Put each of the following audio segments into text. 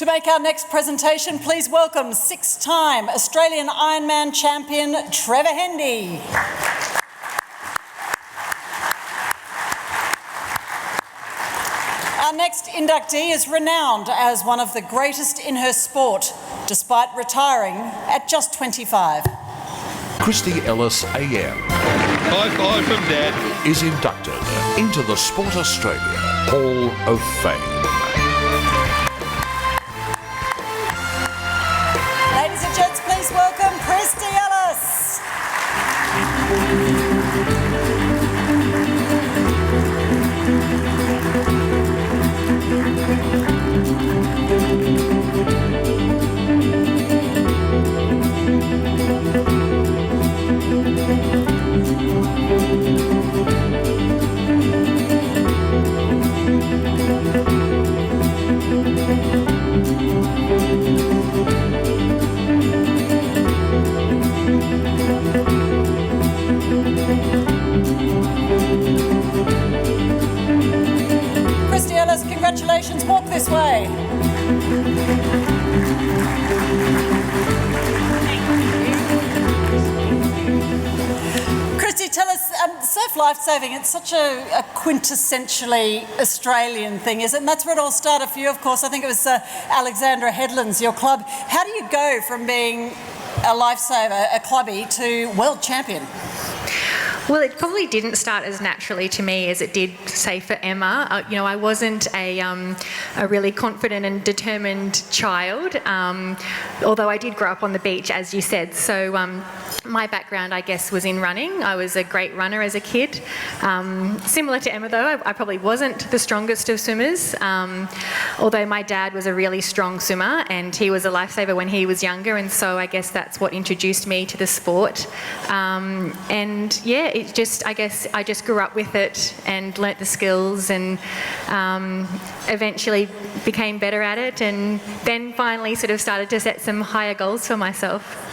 To make our next presentation, please welcome six-time Australian Ironman champion, Trevor Hendy. Our next inductee is renowned as one of the greatest in her sport, despite retiring at just 25. Kristy Ellis AM. High five from Dad. Is inducted into the Sport Australia Hall of Fame. Ladies and gents, please welcome Kristy Ellis. Kristy Ellis, congratulations. Walk this way. Kristy, tell us, surf lifesaving, it's such a quintessentially Australian thing, is it? And that's where it all started for you, of course. I think it was Alexandra Headlands, your club. How do you go from being a lifesaver, a clubby, to world champion? Well, it probably didn't start as naturally to me as it did, say, for Emma. I wasn't a really confident and determined child, although I did grow up on the beach, as you said. So my background, I guess, was in running. I was a great runner as a kid. Similar to Emma, though, I probably wasn't the strongest of swimmers, although my dad was a really strong swimmer and he was a lifesaver when he was younger, and so I guess that's what introduced me to the sport. I guess I just grew up with it and learnt the skills and eventually became better at it, and then finally sort of started to set some higher goals for myself.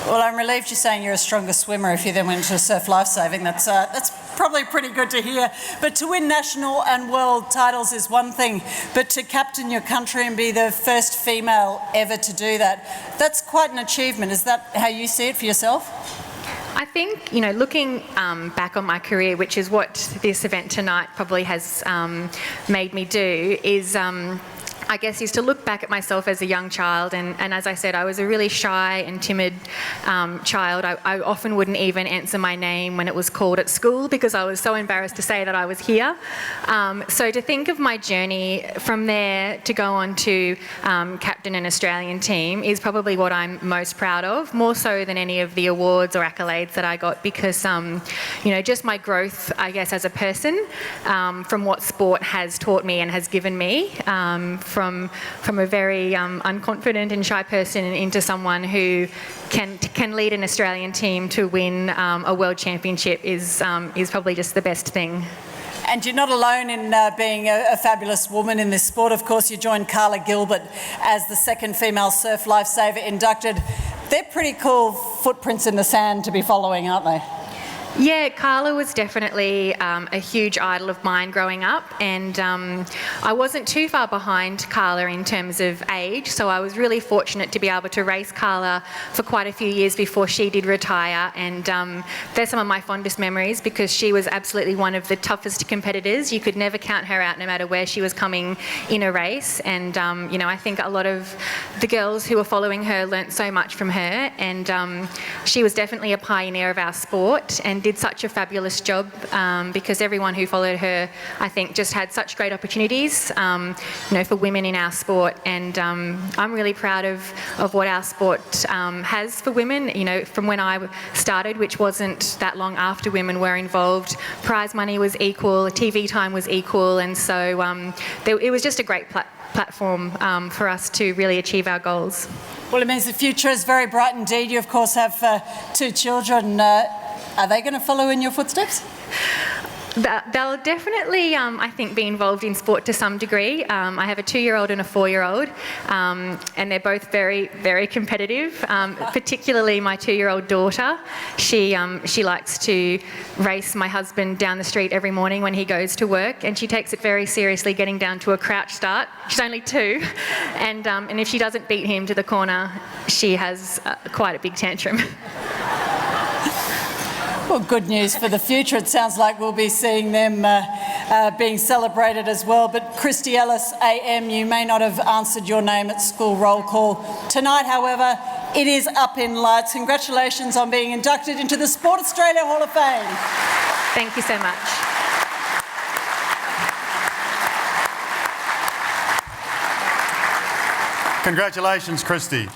Well, I'm relieved you're saying you're a stronger swimmer if you then went into surf lifesaving. That's probably pretty good to hear. But to win national and world titles is one thing, but to captain your country and be the first female ever to do that, that's quite an achievement. Is that how you see it for yourself? I think, looking back on my career, which is what this event tonight probably has made me do, is is to look back at myself as a young child, and as I said, I was a really shy and timid child. I often wouldn't even answer my name when it was called at school because I was so embarrassed to say that I was here. So to think of my journey from there to go on to captain an Australian team is probably what I'm most proud of, more so than any of the awards or accolades that I got, because just my growth, I guess, as a person, from what sport has taught me and has given me, from a very unconfident and shy person into someone who can lead an Australian team to win a world championship is probably just the best thing. And you're not alone in being a fabulous woman in this sport. Of course, you joined Carla Gilbert as the second female surf lifesaver inducted. They're pretty cool footprints in the sand to be following, aren't they? Yeah, Carla was definitely a huge idol of mine growing up, and I wasn't too far behind Carla in terms of age, so I was really fortunate to be able to race Carla for quite a few years before she did retire, and they're some of my fondest memories because she was absolutely one of the toughest competitors. You could never count her out no matter where she was coming in a race, and I think a lot of the girls who were following her learnt so much from her, and she was definitely a pioneer of our sport and did such a fabulous job because everyone who followed her, I think, just had such great opportunities, for women in our sport. And I'm really proud of what our sport has for women. From when I started, which wasn't that long after women were involved, prize money was equal, TV time was equal, and so it was just a great platform for us to really achieve our goals. Well, it means the future is very bright indeed. You, of course, have two children. Are they going to follow in your footsteps? They'll definitely, I think, be involved in sport to some degree. I have a 2-year-old and a 4-year-old, and they're both very, very competitive. Particularly my 2-year-old daughter. She likes to race my husband down the street every morning when he goes to work, and she takes it very seriously, getting down to a crouch start. She's only 2, and if she doesn't beat him to the corner, she has quite a big tantrum. Well, good news for the future. It sounds like we'll be seeing them being celebrated as well. But Kristy, Ellis, AM, you may not have answered your name at school roll call tonight. However, it is up in lights. Congratulations on being inducted into the Sport Australia Hall of Fame. Thank you so much. Congratulations, Kristy.